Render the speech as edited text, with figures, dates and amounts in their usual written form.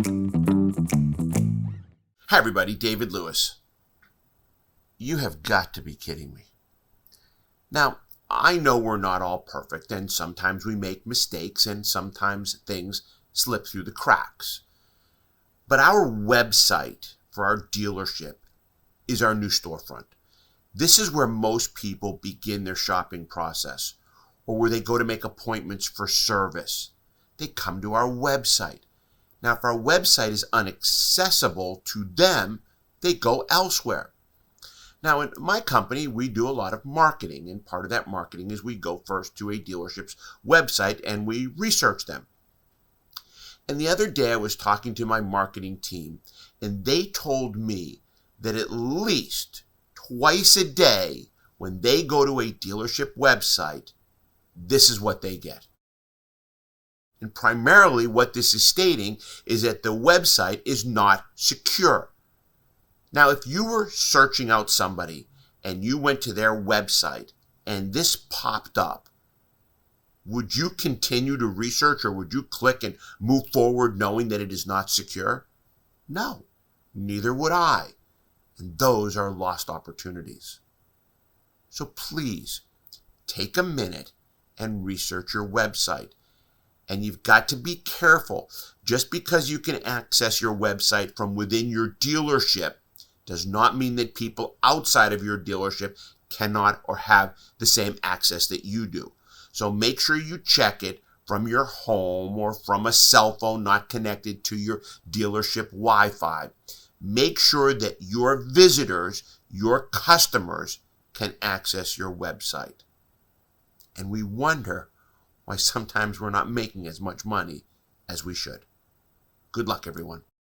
Hi everybody, David Lewis. You have got to be kidding me. Now, I know we're not all perfect, and sometimes we make mistakes, and sometimes things slip through the cracks. But our website for our dealership is our new storefront. This is where most people begin their shopping process, or where they go to make appointments for service. They come to our website. Now, if our website is inaccessible to them, they go elsewhere. Now, in my company, we do a lot of marketing, and part of that marketing is we go first to a dealership's website and we research them. And the other day I was talking to my marketing team, and they told me that at least twice a day when they go to a dealership website, this is what they get. And primarily what this is stating is that the website is not secure. Now, if you were searching out somebody and you went to their website and this popped up, would you continue to research, or would you click and move forward knowing that it is not secure? No, neither would I. And those are lost opportunities. So please take a minute and research your website. And you've got to be careful. Just because you can access your website from within your dealership does not mean that people outside of your dealership cannot or have the same access that you do. So make sure you check it from your home or from a cell phone not connected to your dealership Wi-Fi. Make sure that your visitors, your customers, can access your website. And we wonder why sometimes we're not making as much money as we should. Good luck, everyone.